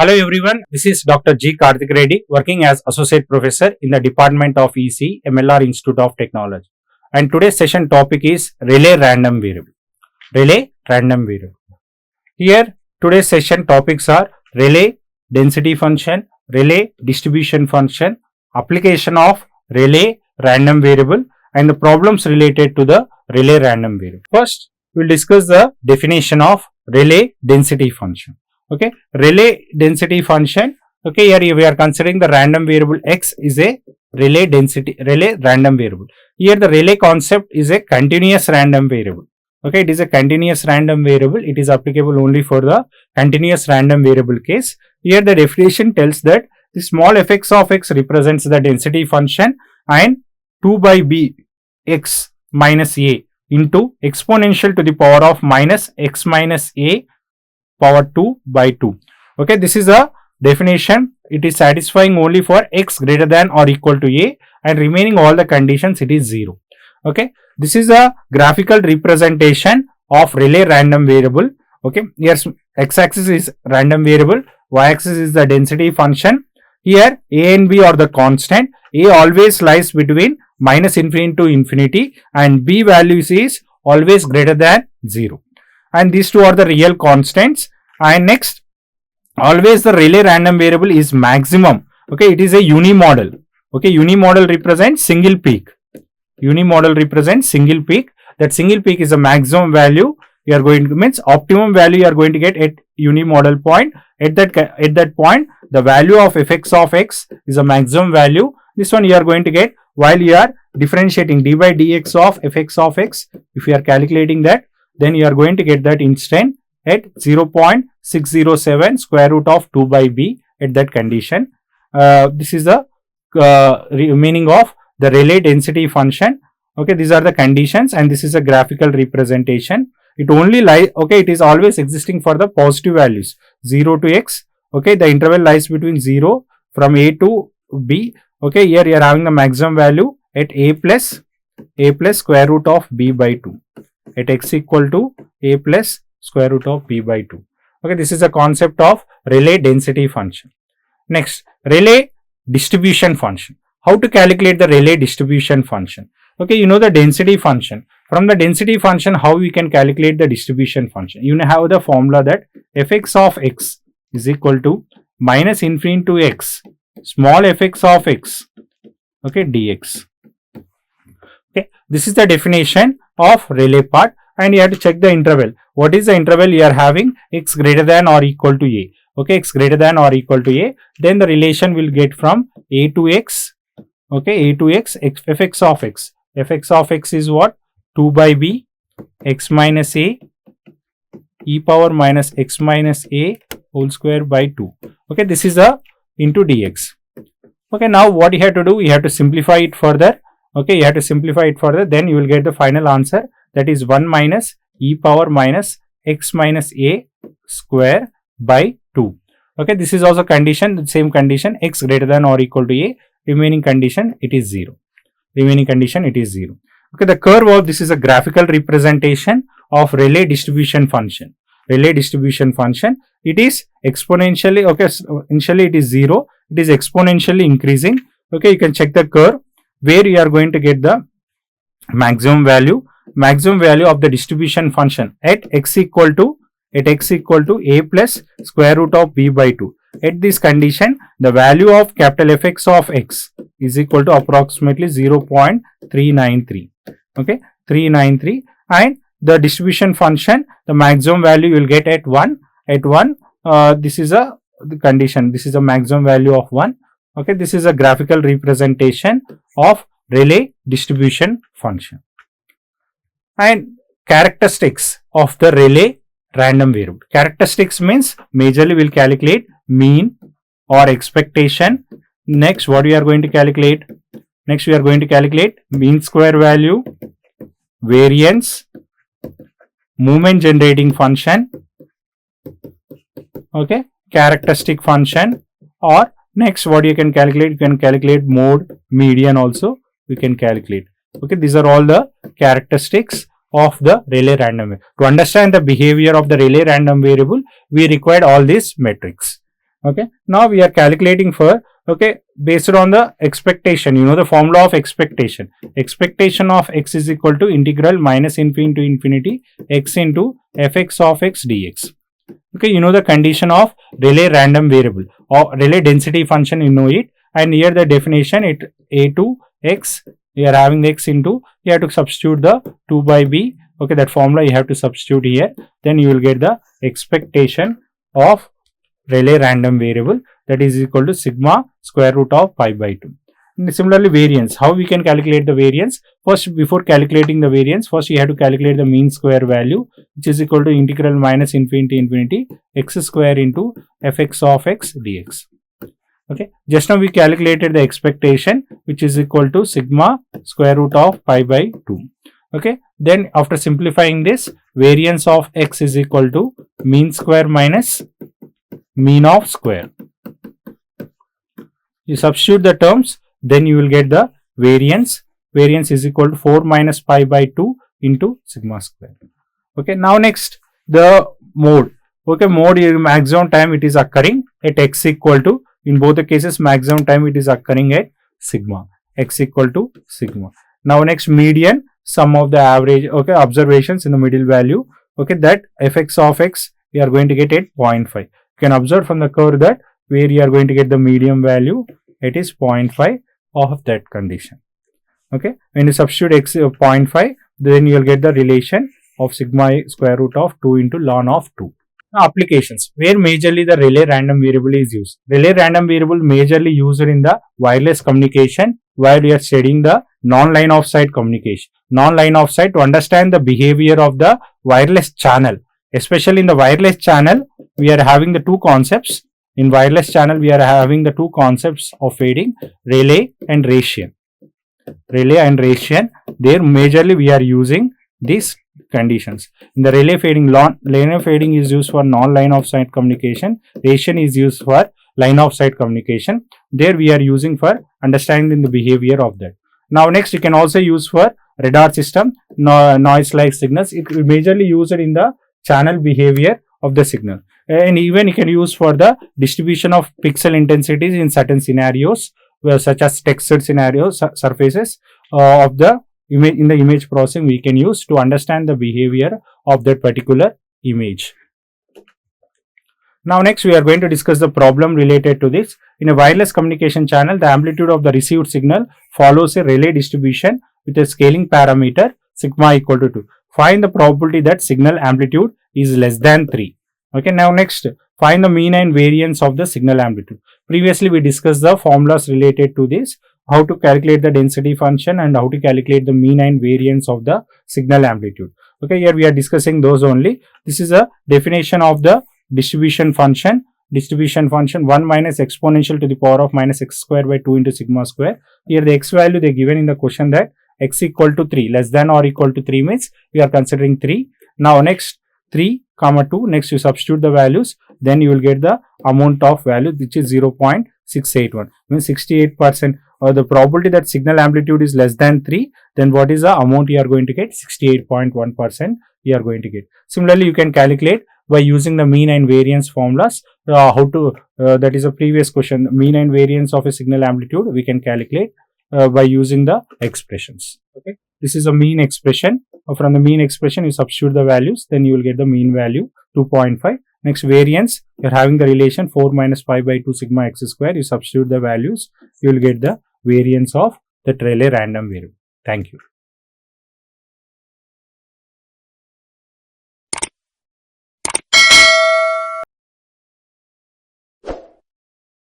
Hello everyone, this is Dr. G. Karthik Reddy working as Associate Professor in the Department of EC, MLR Institute of Technology. And today's session topic is Rayleigh Random Variable. Rayleigh Random Variable. Here today's session topics are Rayleigh Density Function, Rayleigh Distribution Function, application of Rayleigh Random Variable and the problems related to the Rayleigh Random Variable. First, we will discuss the definition of Rayleigh Density Function. Okay, Rayleigh density function. Okay, here we are considering the random variable x is a Rayleigh random variable. Here the Rayleigh concept is a continuous random variable. Okay, it is a continuous random variable. It is applicable only for the continuous random variable case. Here the definition tells that the small fx of x represents the density function and 2 by b x minus a into exponential to the power of minus x minus a power 2 by 2. Okay, this is a definition. It is satisfying only for x greater than or equal to a and remaining all the conditions it is 0. Okay, this is a graphical representation of Rayleigh random variable. Okay, here x-axis is random variable, y-axis is the density function. Here a and b are the constant. A always lies between minus infinity to infinity and b values is always greater than 0. And these two are the real constants. And next, always the Rayleigh random variable is maximum. Okay, it is a unimodal. Okay, unimodal represents single peak. Unimodal represents single peak. That single peak is a maximum value. You are going to means optimum value you are going to get at unimodal point. At that point, the value of fx of x is a maximum value. This one you are going to get while you are differentiating d by dx of fx of x. If you are calculating that, then you are going to get that instant at 0.607 square root of 2 by b at that condition. This is the meaning of the Rayleigh density function. Okay, these are the conditions and this is a graphical representation. It only lies, okay, it is always existing for the positive values 0 to x. Okay, the interval lies between 0 from a to b. Okay, here you are having the maximum value at a plus square root of b by 2. At x equal to a plus square root of b by 2. Okay, this is the concept of Rayleigh density function. Next, Rayleigh distribution function. How to calculate the Rayleigh distribution function? Okay, you know the density function. From the density function, how we can calculate the distribution function? You have the formula that fx of x is equal to minus infinity to x small fx of x. Okay, dx. Okay, this is the definition of Rayleigh part and you have to check the interval. What is the interval you are having? X greater than or equal to a. Okay, x greater than or equal to a. Then the relation will get from a to x. Okay, a to x, fx of x. Fx of x is what? 2 by b x minus a e power minus x minus a whole square by 2. Okay, this is a into dx. Okay, now what you have to do? You have to simplify it further. Okay, you have to simplify it further, then you will get the final answer, that is 1 minus e power minus x minus a square by 2. Okay, this is also condition, the same condition, x greater than or equal to a, remaining condition it is 0. Remaining condition it is 0. Okay, the curve of this is a graphical representation of Rayleigh distribution function. Rayleigh distribution function, it is exponentially, okay, initially it is 0, it is exponentially increasing. Okay, you can check the curve where you are going to get the maximum value of the distribution function at x equal to a plus square root of b by 2. At this condition, the value of capital fx of x is equal to approximately 0.393. Okay, 393, and the distribution function, the maximum value you will get at 1. This is the condition. This is a maximum value of 1. Okay, this is a graphical representation of Rayleigh distribution function. And characteristics of the Rayleigh random variable. Characteristics means majorly we will calculate mean or expectation. Next, what we are going to calculate? Next, we are going to calculate mean square value, variance, movement generating function. Okay, characteristic function, or next what you can calculate? You can calculate mode, median also we can calculate. Okay, these are all the characteristics of the Rayleigh random variable. To understand the behavior of the Rayleigh random variable, we required all these metrics. Okay, now we are calculating for, okay, based on the expectation, you know the formula of expectation. Expectation of x is equal to integral minus infinity to infinity x into fx of x dx. Okay, you know the condition of Rayleigh random variable or Rayleigh density function, you know it, and here the definition, it a to x, we are having x into, you have to substitute the 2 by b, okay, that formula you have to substitute here, then you will get the expectation of Rayleigh random variable, that is equal to sigma square root of pi by 2. And similarly, variance, how we can calculate the variance? First, before calculating the variance, first you have to calculate the mean square value, which is equal to integral minus infinity infinity x square into fx of x dx. Okay, just now we calculated the expectation, which is equal to sigma square root of pi by 2. Okay, then after simplifying this, variance of x is equal to mean square minus mean of square. You substitute the terms, then you will get the variance. Variance is equal to 4 minus pi by 2 into sigma square. Okay, now next the mode. Okay, mode maximum time it is occurring at x equal to, in both the cases maximum time it is occurring at sigma, x equal to sigma. Now next median, sum of the average, okay, observations in the middle value, okay, that fx of x we are going to get at 0.5. You can observe from the curve that where you are going to get the medium value, it is 0.5 of that condition. Okay, when you substitute x 0.5, then you will get the relation of sigma square root of 2 into ln of 2. Now applications where majorly the Rayleigh random variable is used. Rayleigh random variable majorly used in the wireless communication while we are studying the non-line of sight communication. Non-line of sight, to understand the behavior of the wireless channel. Especially in the wireless channel, we are having the two concepts. In wireless channel, we are having the two concepts of fading, Rayleigh and Rayleigh. Rayleigh and Rayleigh, there majorly we are using these conditions. In the Rayleigh fading is used for non-line of sight communication. Rayleigh is used for line of sight communication. There we are using for understanding the behavior of that. Now next, you can also use for radar system, noise like signals. It will majorly used in the channel behavior of the signal, and even you can use for the distribution of pixel intensities in certain scenarios, such as textured scenarios, surfaces of the image. In the image processing, we can use to understand the behavior of that particular image. Now next, we are going to discuss the problem related to this. In a wireless communication channel, the amplitude of the received signal follows a Rayleigh distribution with a scaling parameter sigma equal to 2. Find the probability that signal amplitude is less than 3. Okay, now next, find the mean and variance of the signal amplitude. Previously, we discussed the formulas related to this, how to calculate the density function and how to calculate the mean and variance of the signal amplitude. Okay, here we are discussing those only. This is a definition of the distribution function. Distribution function 1 minus exponential to the power of minus x square by 2 into sigma square. Here the x value they given in the question that x equal to 3, less than or equal to 3 means we are considering 3. Now next 3 comma 2, next you substitute the values, then you will get the amount of value which is 0.681, means 68%, or the probability that signal amplitude is less than 3, then what is the amount you are going to get? 68.1% you are going to get. Similarly, you can calculate by using the mean and variance formulas. That is a previous question, mean and variance of a signal amplitude we can calculate by using the expressions. Okay, this is a mean expression. From the mean expression you substitute the values, then you will get the mean value 2.5. Next, variance, you are having the relation 4 minus pi by 2 sigma x square. You substitute the values, you will get the variance of the Rayleigh random variable. Thank you.